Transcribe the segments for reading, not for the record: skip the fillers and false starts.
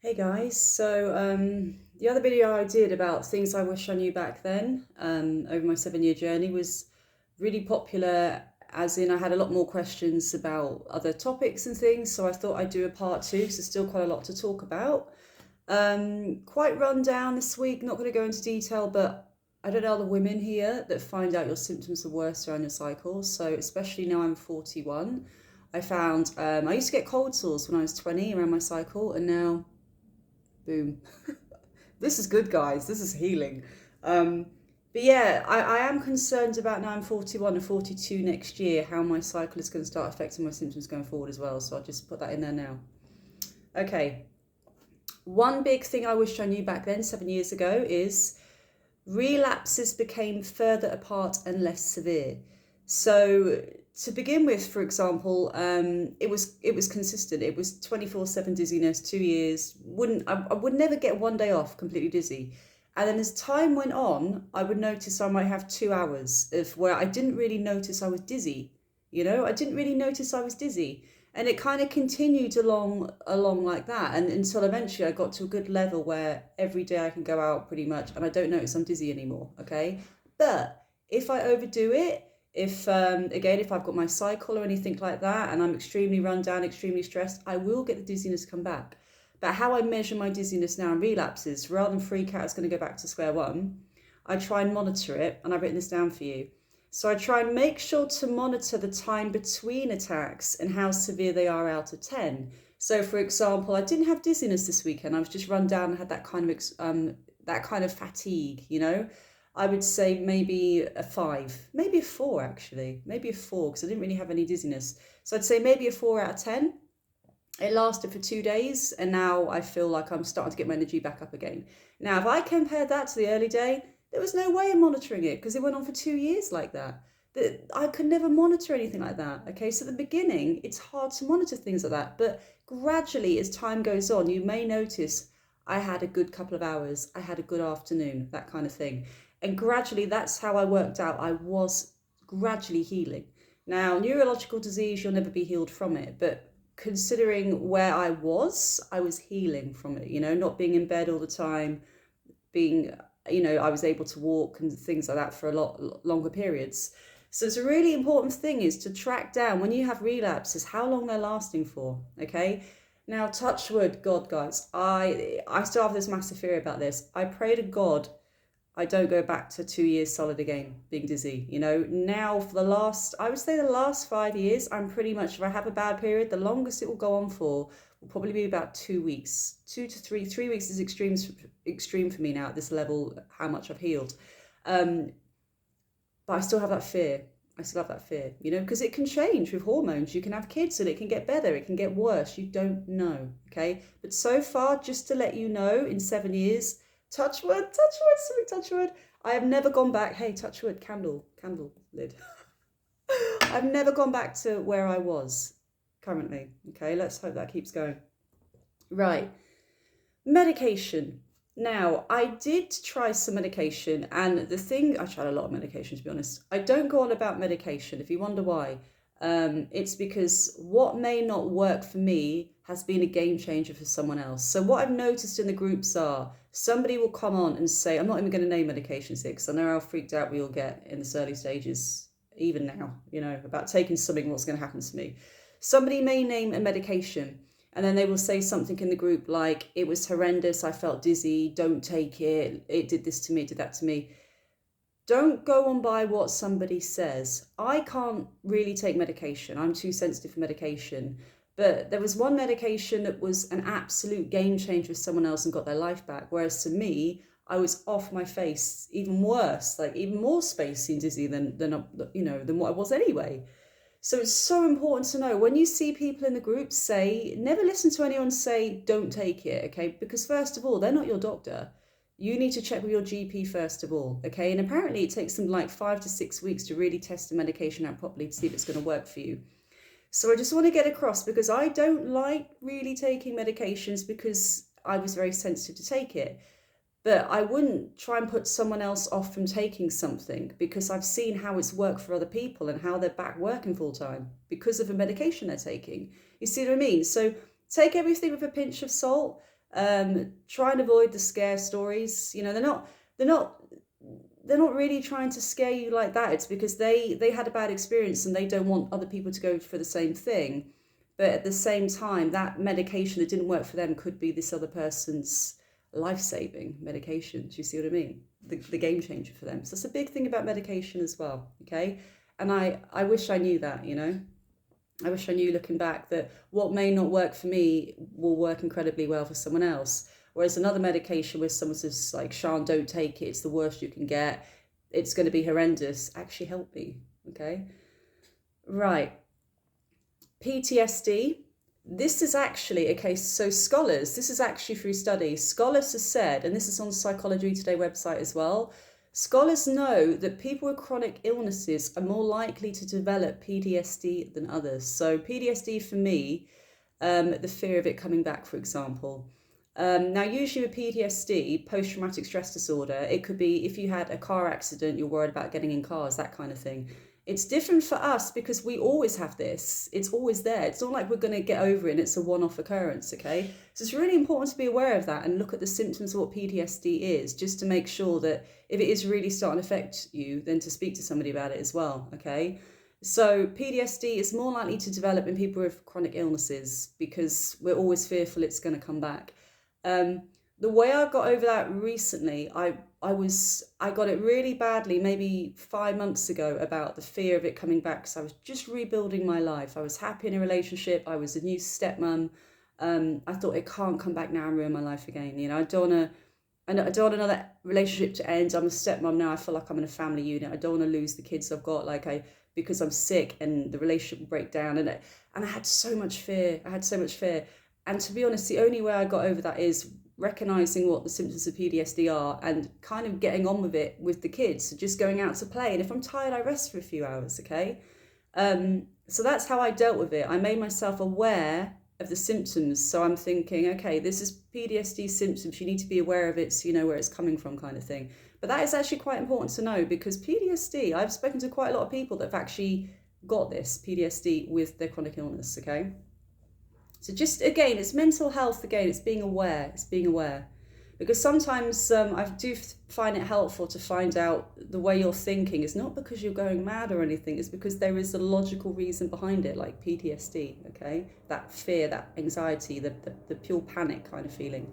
Hey guys, the other video I did about things I wish I knew back then, over my 7 year journey was really popular, as in I had a lot more questions about other topics and things, so I thought I'd do a part two because there's still quite a lot to talk about. Quite run down this week, not going to go into detail, but I don't know other women here that find out your symptoms are worse around your cycle, so especially now I'm 41. I found I used to get cold sores when I was 20 around my cycle, and now boom. This is good, guys. This is healing. Um, but yeah, I am concerned about now I'm 41 and 42 next year, how my cycle is going to start affecting my symptoms going forward as well. So I'll just put that in there now. Okay. One big thing I wish I knew back then, 7 years ago, is relapses became further apart and less severe. So to begin with, for example, it was consistent. It was 24/7 dizziness, 2 years. I would never get one day off completely dizzy. And then as time went on, I would notice I might have 2 hours of where I didn't really notice I was dizzy. I didn't really notice I was dizzy. And it kind of continued along like that, and until eventually I got to a good level where every day I can go out pretty much and I don't notice I'm dizzy anymore. Okay, but if I overdo it, if I've got my cycle or anything like that and I'm extremely run down, extremely stressed, I will get the dizziness come back. But how I measure my dizziness now in relapses, rather than freak out it's going to go back to square one, I try and monitor it, and I've written this down for you. So I try and make sure to monitor the time between attacks and how severe they are out of 10. So for example, I didn't have dizziness this weekend. I was just run down and had that kind of fatigue. I would say maybe a 5, maybe a 4 actually, maybe a 4 because I didn't really have any dizziness. So I'd say maybe a 4 out of 10. It lasted for 2 days, and now I feel like I'm starting to get my energy back up again. Now, if I compare that to the early day, there was no way of monitoring it because it went on for 2 years like that. I could never monitor anything like that. Okay, so at the beginning, it's hard to monitor things like that. But gradually, as time goes on, you may notice I had a good couple of hours, I had a good afternoon, that kind of thing. And gradually, that's how I worked out I was gradually healing. Now, neurological disease, you'll never be healed from it, but considering where I was healing from it, not being in bed all the time, being, I was able to walk and things like that for a lot longer periods. So it's a really important thing is to track down when you have relapses, how long they're lasting for, okay? Now, touch wood, God, guys, I still have this massive fear about this. I pray to God I don't go back to 2 years solid again, being dizzy. Now for I would say the last 5 years, I'm pretty much, if I have a bad period, the longest it will go on for will probably be about 2 weeks. 2 to 3, 3 weeks is extreme for me now at this level, how much I've healed. But I still have that fear. Because it can change with hormones. You can have kids and it can get better, it can get worse. You don't know, okay? But so far, just to let you know, in 7 years, touch wood, touch wood. I have never gone back. Hey, touch wood, candle lid. I've never gone back to where I was currently. Okay, let's hope that keeps going. Right, medication. Now, I did try some medication, and I tried a lot of medication, to be honest. I don't go on about medication. If you wonder why, it's because what may not work for me has been a game changer for someone else. So what I've noticed in the groups are somebody will come on and say, I'm not even going to name medications here because I know how freaked out we all get in this early stages, even now, about taking something, what's going to happen to me. Somebody may name a medication and then they will say something in the group like, it was horrendous, I felt dizzy, don't take it, it did this to me, it did that to me. Don't go on by what somebody says. I can't really take medication. I'm too sensitive for medication. But there was one medication that was an absolute game changer for someone else and got their life back. Whereas for me, I was off my face, even worse, like even more spacey and dizzy than what I was anyway. So it's so important to know when you see people in the group never listen to anyone say, don't take it, okay? Because first of all, they're not your doctor. You need to check with your GP first of all, okay? And apparently it takes them like 5 to 6 weeks to really test the medication out properly to see if it's going to work for you. So I just want to get across because I don't like really taking medications because I was very sensitive to take it. But I wouldn't try and put someone else off from taking something because I've seen how it's worked for other people and how they're back working full time because of the medication they're taking. You see what I mean? So take everything with a pinch of salt. Try and avoid the scare stories. You know, they're not they're not really trying to scare you like that. It's because they had a bad experience and they don't want other people to go for the same thing. But at the same time, that medication that didn't work for them could be this other person's life-saving medication. Do you see what I mean? The game changer for them. So it's a big thing about medication as well. Okay. And I wish I knew that, you know. I wish I knew looking back that what may not work for me will work incredibly well for someone else. Whereas another medication where someone says like, Sean, don't take it, it's the worst you can get, it's going to be horrendous, actually help me. Okay. Right. PTSD. This is actually a case, so scholars, this is actually through studies, scholars have said, and this is on the Psychology Today website as well, scholars know that people with chronic illnesses are more likely to develop PTSD than others. So PTSD for me, the fear of it coming back, for example. Now, usually with PTSD, post-traumatic stress disorder, it could be if you had a car accident, you're worried about getting in cars, that kind of thing. It's different for us because we always have this. It's always there. It's not like we're going to get over it and it's a one-off occurrence, okay? So it's really important to be aware of that and look at the symptoms of what PTSD is, just to make sure that if it is really starting to affect you, then to speak to somebody about it as well, okay? So PTSD is more likely to develop in people with chronic illnesses because we're always fearful it's going to come back. The way I got over that recently, I got it really badly maybe 5 months ago about the fear of it coming back because I was just rebuilding my life. I was happy in a relationship. I was a new stepmom. I thought it can't come back now and ruin my life again. You know, I don't want another relationship to end. I'm a stepmom now. I feel like I'm in a family unit. I don't want to lose the kids I've got. Because I'm sick and the relationship will break down. And I had so much fear. And to be honest, the only way I got over that is recognizing what the symptoms of PTSD are and kind of getting on with it with the kids. So just going out to play. And if I'm tired, I rest for a few hours, okay? So that's how I dealt with it. I made myself aware of the symptoms. So I'm thinking, okay, this is PTSD symptoms. You need to be aware of it so you know where it's coming from, kind of thing. But that is actually quite important to know because PTSD, I've spoken to quite a lot of people that have actually got this PTSD with their chronic illness, okay? So just, again, it's mental health, again, it's being aware, Because sometimes I do find it helpful to find out the way you're thinking is not because you're going mad or anything, it's because there is a logical reason behind it, like PTSD, okay? That fear, that anxiety, the pure panic kind of feeling.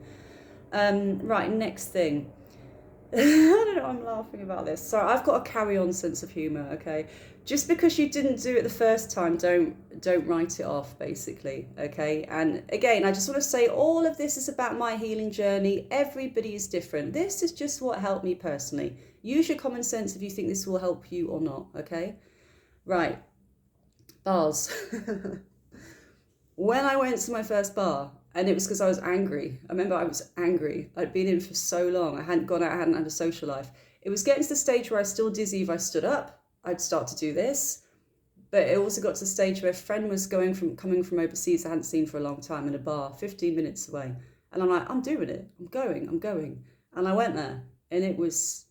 Right, next thing. I don't know, I'm laughing about this. So I've got a carry-on sense of humour, okay? Just because you didn't do it the first time, don't write it off, basically, okay? And again, I just want to say all of this is about my healing journey. Everybody is different. This is just what helped me personally. Use your common sense if you think this will help you or not, okay? Right, bars. When I went to my first bar, and it was because I was angry. I remember I was angry. I'd been in for so long. I hadn't gone out, I hadn't had a social life. It was getting to the stage where I was still dizzy if I stood up. I'd start to do this. But it also got to the stage where a friend was coming from overseas I hadn't seen for a long time in a bar, 15 minutes away. And I'm like, I'm doing it. I'm going. And I went there and it was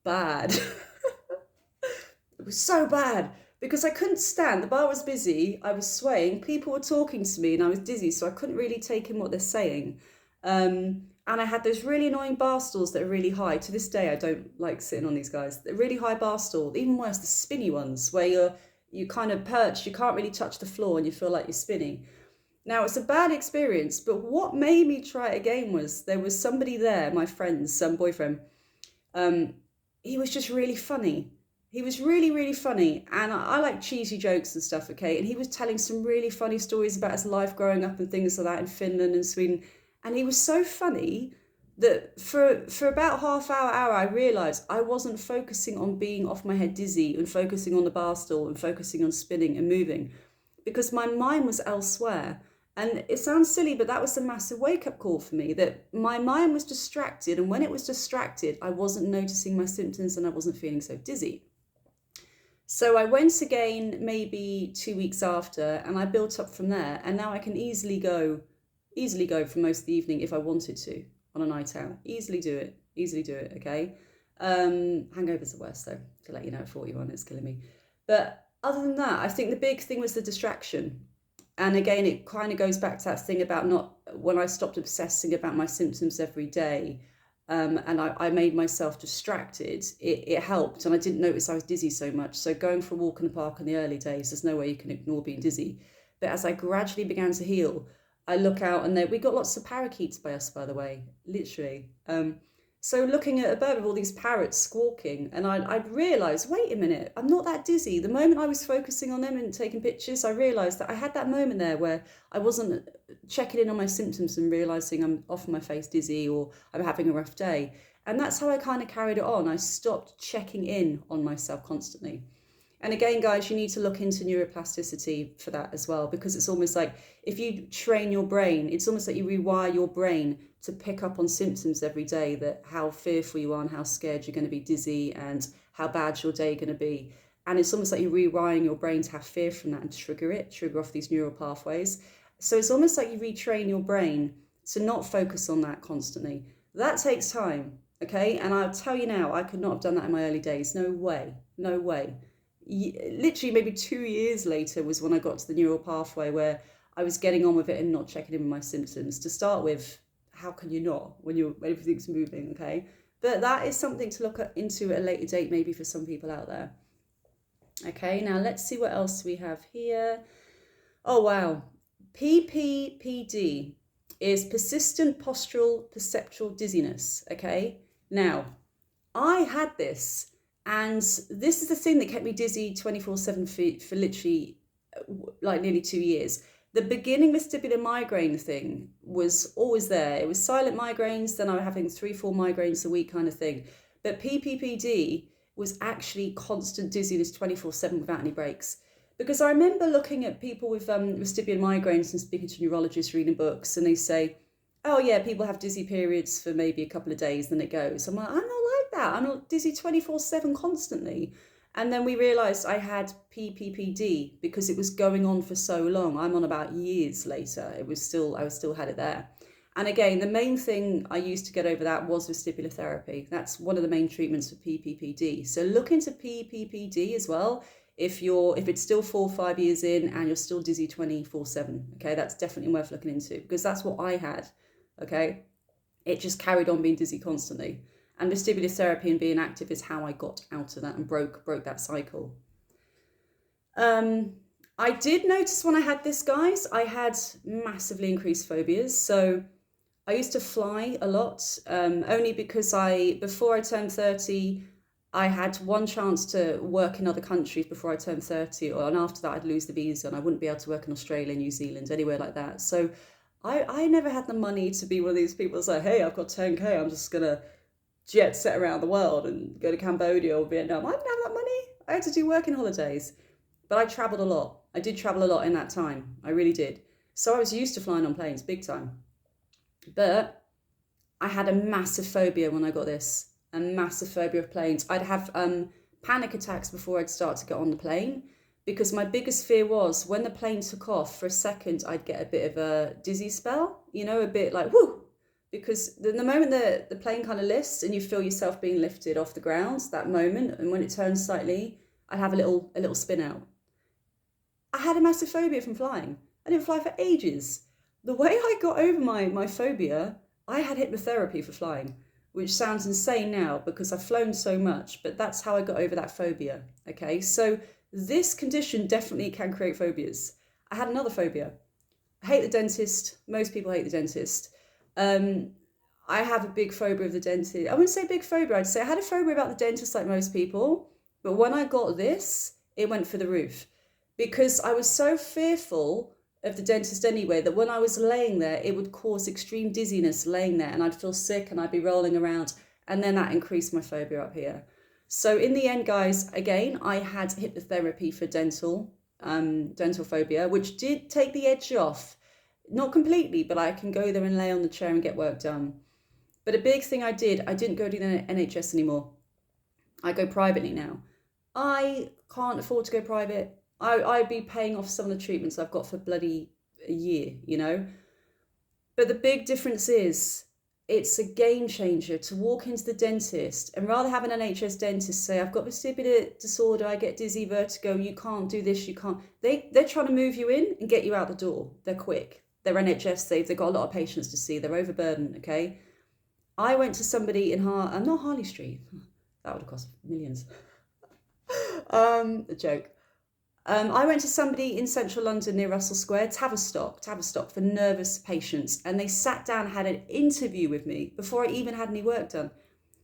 bad. It was so bad. Because I couldn't stand, the bar was busy, I was swaying, people were talking to me and I was dizzy, so I couldn't really take in what they're saying. And I had those really annoying bar stools that are really high. To this day, I don't like sitting on these guys. They're really high bar stool, even worse, the spinny ones, where you kind of perched, you can't really touch the floor and you feel like you're spinning. Now, it's a bad experience, but what made me try it again was there was somebody there, my friend's boyfriend. He was just really funny. He was really, really funny. And I like cheesy jokes and stuff, okay? And he was telling some really funny stories about his life growing up and things like that in Finland and Sweden. And he was so funny that for about half hour, I realised I wasn't focusing on being off my head dizzy and focusing on the bar stool and focusing on spinning and moving because my mind was elsewhere. And it sounds silly, but that was a massive wake-up call for me, that my mind was distracted. And when it was distracted, I wasn't noticing my symptoms and I wasn't feeling so dizzy. So I went again maybe 2 weeks after and I built up from there. And now I can easily go for most of the evening if I wanted to on a night out. Easily do it, okay? Hangovers are worse though, to let you know at 41, it's killing me. But other than that, I think the big thing was the distraction. And again, it kind of goes back to that thing about not when I stopped obsessing about my symptoms every day, and I made myself distracted, it helped. And I didn't notice I was dizzy so much. So going for a walk in the park in the early days, there's no way you can ignore being dizzy. But as I gradually began to heal, I look out and we got lots of parakeets by us, by the way, literally. So looking at a bird with all these parrots squawking, and I'd realised, wait a minute, I'm not that dizzy. The moment I was focusing on them and taking pictures, I realised that I had that moment there where I wasn't checking in on my symptoms and realising I'm off my face dizzy or I'm having a rough day. And that's how I kind of carried it on. I stopped checking in on myself constantly. And again, guys, you need to look into neuroplasticity for that as well, because it's almost like if you train your brain, it's almost like you rewire your brain to pick up on symptoms every day, that how fearful you are and how scared you're going to be dizzy and how bad your day going to be. And it's almost like you're rewiring your brain to have fear from that and trigger off these neural pathways. So it's almost like you retrain your brain to not focus on that constantly. That takes time, okay? And I'll tell you now, I could not have done that in my early days. No way, no way. Literally maybe 2 years later was when I got to the neural pathway where I was getting on with it and not checking in with my symptoms. To start with, how can you not when everything's moving, okay? But that is something to look into at a later date, maybe for some people out there. Okay, now let's see what else we have here. Oh, wow. PPPD is persistent postural perceptual dizziness, okay? Now, I had this, and this is the thing that kept me dizzy 24/7 for literally like nearly 2 years. The beginning vestibular migraine thing was always there. It was silent migraines, then I was having 3-4 migraines a week kind of thing. But PPPD was actually constant dizziness 24/7 without any breaks. Because I remember looking at people with vestibular migraines and speaking to neurologists, reading books, and they say, oh yeah, people have dizzy periods for maybe a couple of days, then it goes. I'm like, I'm not like that. I'm not dizzy 24/7 constantly. And then we realised I had PPPD because it was going on for so long. I'm on about years later. I still had it there. And again, the main thing I used to get over that was vestibular therapy. That's one of the main treatments for PPPD. So look into PPPD as well. If it's still 4 or 5 years in and you're still dizzy 24/7, okay, that's definitely worth looking into, because that's what I had, okay. It just carried on being dizzy constantly. And vestibular therapy and being active is how I got out of that and broke that cycle. I did notice when I had this, guys, I had massively increased phobias. So I used to fly a lot, only because before I turned 30, I had one chance to work in other countries before I turned 30, and after that I'd lose the visa and I wouldn't be able to work in Australia, New Zealand, anywhere like that. So I never had the money to be one of these people that's like, hey, I've got 10K, I'm just going to jet set around the world and go to Cambodia or Vietnam. I didn't have that money. I had to do working holidays. But I travelled a lot. I did travel a lot in that time. I really did. So I was used to flying on planes, big time. But I had a massive phobia when I got this. A massive phobia of planes. I'd have panic attacks before I'd start to get on the plane, because my biggest fear was when the plane took off, for a second, I'd get a bit of a dizzy spell, a bit like, whoo, because the moment the plane kind of lifts and you feel yourself being lifted off the ground, that moment, and when it turns slightly, I'd have a little spin out. I had a massive phobia from flying. I didn't fly for ages. The way I got over my phobia, I had hypnotherapy for flying, which sounds insane now because I've flown so much, but that's how I got over that phobia, okay? So this condition definitely can create phobias. I had another phobia. I hate the dentist. Most people hate the dentist. I have a big phobia of the dentist. I wouldn't say big phobia. I'd say I had a phobia about the dentist like most people. But when I got this, it went for the roof. Because I was so fearful of the dentist anyway, that when I was laying there, it would cause extreme dizziness laying there. And I'd feel sick and I'd be rolling around. And then that increased my phobia up here. So in the end, guys, again, I had hypnotherapy for dental phobia, which did take the edge off. Not completely, but I can go there and lay on the chair and get work done. But a big thing I didn't go to the NHS anymore. I go privately now. I can't afford to go private. I'd be paying off some of the treatments I've got for bloody a year, But the big difference is, it's a game changer to walk into the dentist and rather have an NHS dentist say, I've got vestibular disorder, I get dizzy, vertigo, you can't do this, you can't. They're trying to move you in and get you out the door. They're quick. They're NHS, they've got a lot of patients to see, they're overburdened, okay? I went to somebody in not Harley Street, that would have cost millions. A joke. I went to somebody in central London near Russell Square, Tavistock for nervous patients, and they sat down and had an interview with me before I even had any work done.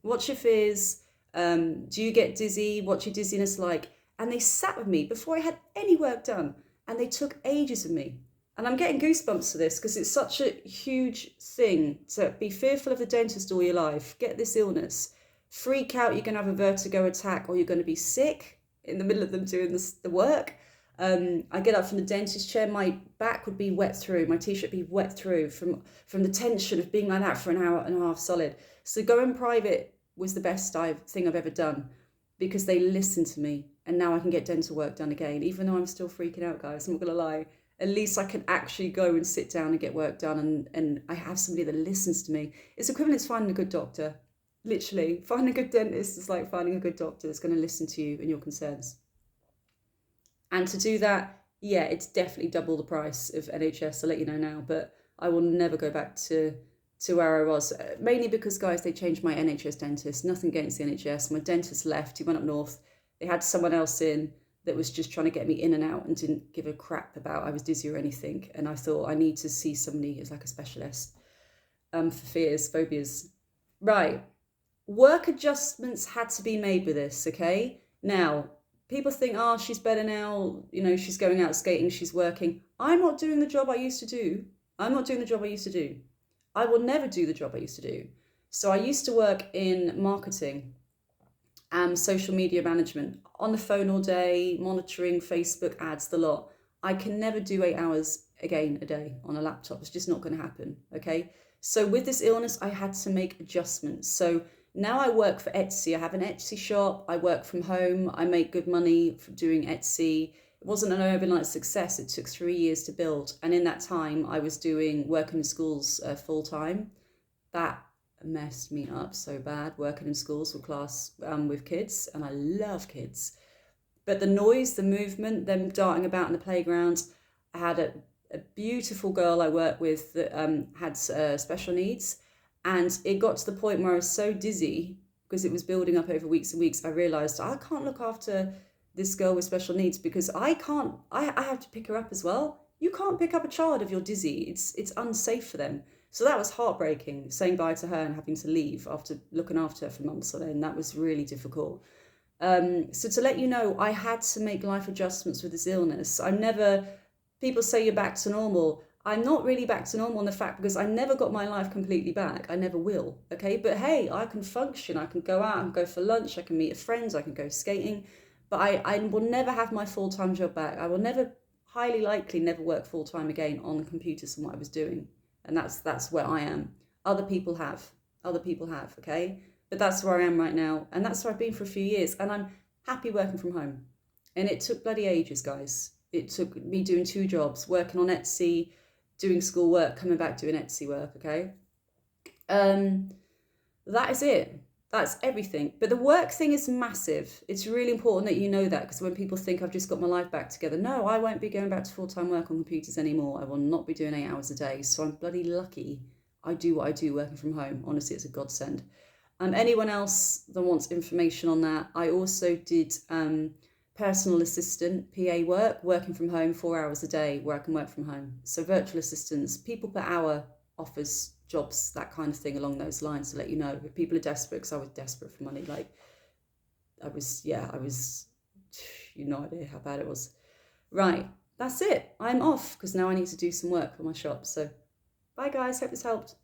What's your fears? Do you get dizzy? What's your dizziness like? And they sat with me before I had any work done, and they took ages with me. And I'm getting goosebumps for this because it's such a huge thing to be fearful of the dentist all your life, get this illness, freak out, you're going to have a vertigo attack, or you're going to be sick in the middle of them doing the work. I get up from the dentist chair, my back would be wet through, my t-shirt would be wet through from the tension of being like that for an hour and a half solid. So going private was the best thing I've ever done because they listened to me, and now I can get dental work done again, even though I'm still freaking out, guys, I'm not gonna lie. At least I can actually go and sit down and get work done, and I have somebody that listens to me. It's equivalent to finding a good doctor. Literally, finding a good dentist is like finding a good doctor that's going to listen to you and your concerns. And to do that, yeah, it's definitely double the price of NHS, I'll let you know now, but I will never go back to where I was, mainly because, guys, they changed my NHS dentist. Nothing against the NHS. My dentist left, he went up north. They had someone else in that was just trying to get me in and out and didn't give a crap about I was dizzy or anything. And I thought I need to see somebody as like a specialist for fears, phobias. Right. Work adjustments had to be made with this, okay? Now, people think, oh, she's better now, you know, she's going out skating, she's working. I'm not doing the job I used to do. I'm not doing the job I used to do. I will never do the job I used to do. So I used to work in marketing and social media management, on the phone all day, monitoring Facebook ads, the lot. I can never do 8 hours again a day on a laptop. It's just not going to happen, okay? So with this illness, I had to make adjustments. So now I work for Etsy. I have an Etsy shop. I work from home. I make good money for doing Etsy. It wasn't an overnight success. It took 3 years to build. And in that time, I was working in schools full time. That messed me up so bad, working in schools with kids. And I love kids. But the noise, the movement, them darting about in the playground. I had a beautiful girl I worked with that had special needs. And it got to the point where I was so dizzy because it was building up over weeks and weeks. I realised I can't look after this girl with special needs because I have to pick her up as well. You can't pick up a child if you're dizzy. It's unsafe for them. So that was heartbreaking, saying bye to her and having to leave after looking after her for months on end. That was really difficult. So to let you know, I had to make life adjustments with this illness. People say you're back to normal. I'm not really back to normal in the fact because I never got my life completely back. I never will, okay? But hey, I can function. I can go out and go for lunch. I can meet friends. I can go skating. But I will never have my full-time job back. I will never, highly likely, never work full-time again on the computers from what I was doing. And that's where I am. Other people have, okay? But that's where I am right now. And that's where I've been for a few years. And I'm happy working from home. And it took bloody ages, guys. It took me doing 2 jobs, working on Etsy, doing school work, coming back doing Etsy work, okay? That is it. That's everything. But the work thing is massive. It's really important that you know that, because when people think I've just got my life back together, no, I won't be going back to full-time work on computers anymore. I will not be doing 8 hours a day. So I'm bloody lucky I do what I do working from home. Honestly, it's a godsend. Anyone else that wants information on that, I also did personal assistant, PA work, working from home 4 hours a day where I can work from home. So virtual assistants, people per hour offers jobs, that kind of thing along those lines, to let you know. If people are desperate, because I was desperate for money, I was, you no idea how bad it was. Right, that's it. I'm off because now I need to do some work for my shop. So bye guys, hope this helped.